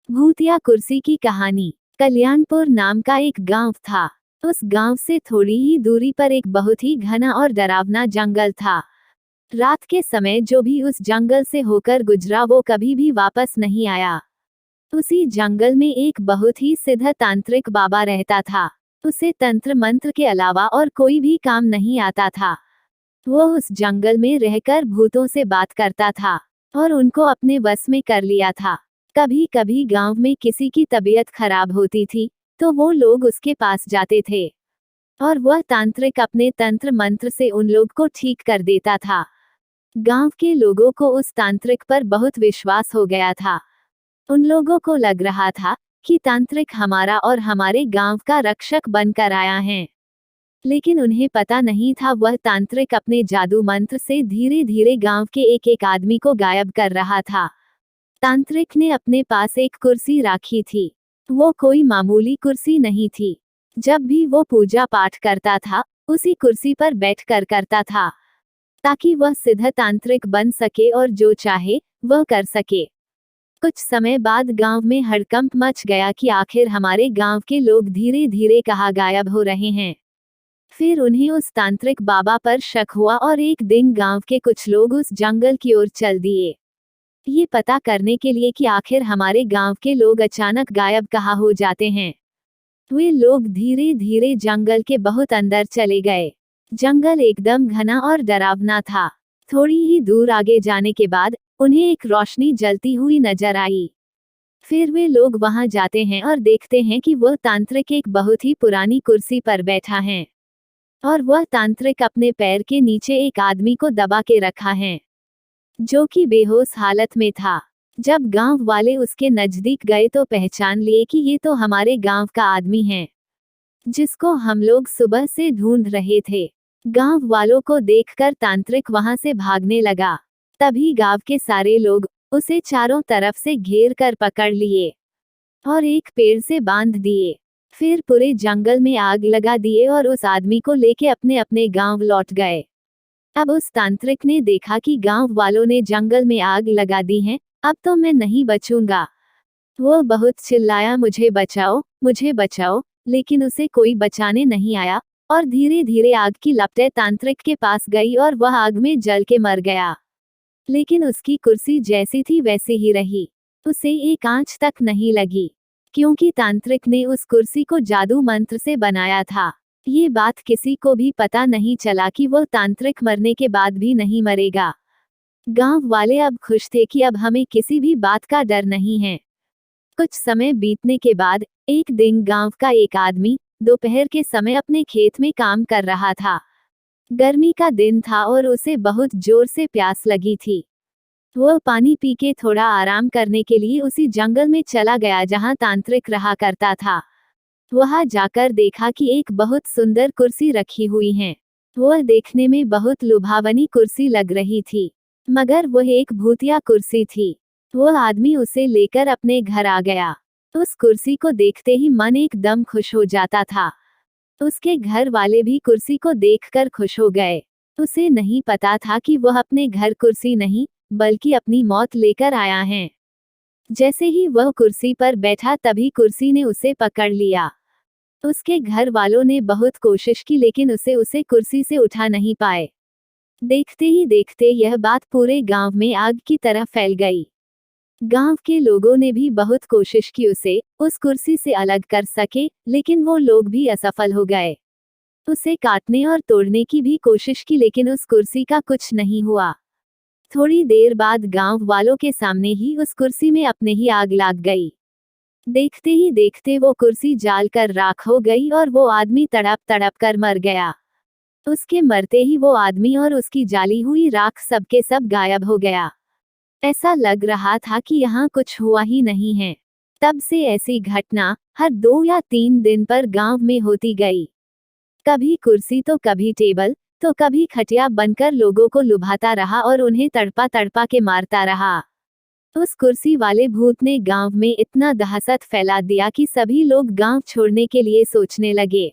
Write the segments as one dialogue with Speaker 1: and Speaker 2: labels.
Speaker 1: भूतिया कुर्सी की कहानी। कल्याणपुर नाम का एक गांव था। उस गांव से थोड़ी ही दूरी पर एक बहुत ही घना और डरावना जंगल था। रात के समय जो भी उस जंगल से होकर गुजरा वो कभी भी वापस नहीं आया। उसी जंगल में एक बहुत ही सिद्ध तांत्रिक बाबा रहता था। उसे तंत्र मंत्र के अलावा और कोई भी काम नहीं आता था। वो उस जंगल में रहकर भूतों से बात करता था और उनको अपने वश में कर लिया था। कभी कभी गांव में किसी की तबीयत खराब होती थी तो वो लोग उसके पास जाते थे और वह तांत्रिक अपने तंत्र मंत्र से उन लोग को ठीक कर देता था। गांव के लोगों को उस तांत्रिक पर बहुत विश्वास हो गया था। उन लोगों को लग रहा था कि तांत्रिक हमारा और हमारे गांव का रक्षक बनकर आया है। लेकिन उन्हें पता नहीं था वह तांत्रिक अपने जादू मंत्र से धीरे धीरे गांव के एक एक आदमी को गायब कर रहा था। तांत्रिक ने अपने पास एक कुर्सी रखी थी। वो कोई मामूली कुर्सी नहीं थी। जब भी वो पूजा पाठ करता था उसी कुर्सी पर बैठकर करता था ताकि वह सिद्ध तांत्रिक बन सके और जो चाहे वह कर सके। कुछ समय बाद गांव में हड़कंप मच गया कि आखिर हमारे गांव के लोग धीरे धीरे कहाँ गायब हो रहे हैं। फिर उन्हें उस तांत्रिक बाबा पर शक हुआ और एक दिन गांव के कुछ लोग उस जंगल की ओर चल दिए, ये पता करने के लिए कि आखिर हमारे गांव के लोग अचानक गायब कहाँ हो जाते हैं। वे लोग धीरे धीरे जंगल के बहुत अंदर चले गए। जंगल एकदम घना और डरावना था। थोड़ी ही दूर आगे जाने के बाद उन्हें एक रोशनी जलती हुई नजर आई। फिर वे लोग वहां जाते हैं और देखते हैं कि वह तांत्रिक एक बहुत ही पुरानी कुर्सी पर बैठा है और वह तांत्रिक अपने पैर के नीचे एक आदमी को दबा के रखा है जो कि बेहोश हालत में था। जब गांव वाले उसके नजदीक गए तो पहचान लिए कि ये तो हमारे गांव का आदमी है जिसको हम लोग सुबह से ढूंढ रहे थे। गांव वालों को देखकर तांत्रिक वहां से भागने लगा। तभी गांव के सारे लोग उसे चारों तरफ से घेर कर पकड़ लिए और एक पेड़ से बांध दिए। फिर पूरे जंगल में आग लगा दिए और उस आदमी को लेके अपने अपने गांव लौट गए। अब उस तांत्रिक ने देखा कि गांव वालों ने जंगल में आग लगा दी है, अब तो मैं नहीं बचूंगा। वो बहुत चिल्लाया, मुझे बचाओ मुझे बचाओ, लेकिन उसे कोई बचाने नहीं आया और धीरे धीरे आग की लपटें तांत्रिक के पास गई और वह आग में जल के मर गया। लेकिन उसकी कुर्सी जैसी थी वैसी ही रही। उसे एक आंच तक नहीं लगी क्योंकि तांत्रिक ने उस कुर्सी को जादू मंत्र से बनाया था। ये बात किसी को भी पता नहीं चला कि वह तांत्रिक मरने के बाद भी नहीं मरेगा। गांव वाले अब खुश थे कि अब हमें किसी भी बात का डर नहीं है। कुछ समय बीतने के बाद एक दिन गांव का एक आदमी दोपहर के समय अपने खेत में काम कर रहा था। गर्मी का दिन था और उसे बहुत जोर से प्यास लगी थी। वह पानी पी के थोड़ा आराम करने के लिए उसी जंगल में चला गया जहां तांत्रिक रहा करता था। वहां जाकर देखा कि एक बहुत सुंदर कुर्सी रखी हुई है। वह देखने में बहुत लुभावनी कुर्सी लग रही थी, मगर वह एक भूतिया कुर्सी थी। वह आदमी उसे लेकर अपने घर आ गया। उस कुर्सी को देखते ही मन एकदम खुश हो जाता था। उसके घर वाले भी कुर्सी को देखकर खुश हो गए। उसे नहीं पता था कि वह अपने घर कुर्सी नहीं बल्कि अपनी मौत लेकर आया है। जैसे ही वह कुर्सी पर बैठा तभी कुर्सी ने उसे पकड़ लिया। उसके घर वालों ने बहुत कोशिश की लेकिन उसे कुर्सी से उठा नहीं पाए। देखते ही देखते यह बात पूरे गांव में आग की तरह फैल गई। गांव के लोगों ने भी बहुत कोशिश की उसे उस कुर्सी से अलग कर सके, लेकिन वो लोग भी असफल हो गए। उसे काटने और तोड़ने की भी कोशिश की लेकिन उस कुर्सी का कुछ नहीं हुआ। थोड़ी देर बाद गांव वालों के सामने ही उस कुर्सी में अपने ही आग लग गई। देखते ही देखते वो कुर्सी जाल कर राख हो गई और वो आदमी तड़प तड़प कर मर गया। उसके मरते ही वो आदमी और उसकी जाली हुई राख सबके सब गायब हो गया। ऐसा लग रहा था कि यहाँ कुछ हुआ ही नहीं है। तब से ऐसी घटना हर 2 या 3 दिन पर गांव में होती गई। कभी कुर्सी तो कभी टेबल तो कभी खटिया बनकर लोगों को लुभाता रहा और उन्हें तड़पा तड़पा के मारता रहा। उस कुर्सी वाले भूत ने गांव में इतना दहशत फैला दिया कि सभी लोग गांव छोड़ने के लिए सोचने लगे।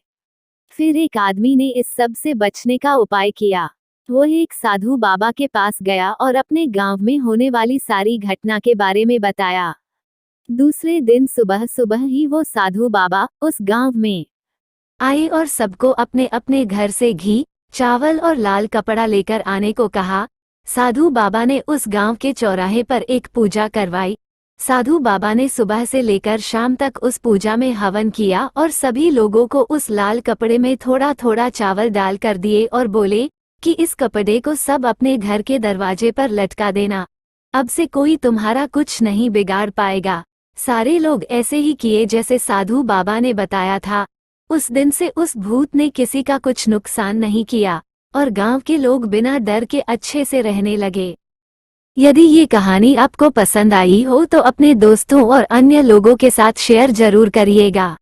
Speaker 1: फिर एक आदमी ने इस सब से बचने का उपाय किया। वो एक साधु बाबा के पास गया और अपने गांव में होने वाली सारी घटना के बारे में बताया। दूसरे दिन सुबह सुबह ही वो साधु बाबा उस गांव में आए और सबको अपने अपने घर से घी, चावल और लाल कपड़ा लेकर आने को कहा। साधु बाबा ने उस गांव के चौराहे पर एक पूजा करवाई। साधु बाबा ने सुबह से लेकर शाम तक उस पूजा में हवन किया और सभी लोगों को उस लाल कपड़े में थोड़ा थोड़ा चावल डाल कर दिए और बोले कि इस कपड़े को सब अपने घर के दरवाजे पर लटका देना। अब से कोई तुम्हारा कुछ नहीं बिगाड़ पाएगा। सारे लोग ऐसे ही किए जैसे साधु बाबा ने बताया था। उस दिन से उस भूत ने किसी का कुछ नुकसान नहीं किया और गांव के लोग बिना डर के अच्छे से रहने लगे। यदि ये कहानी आपको पसंद आई हो तो अपने दोस्तों और अन्य लोगों के साथ शेयर जरूर करिएगा।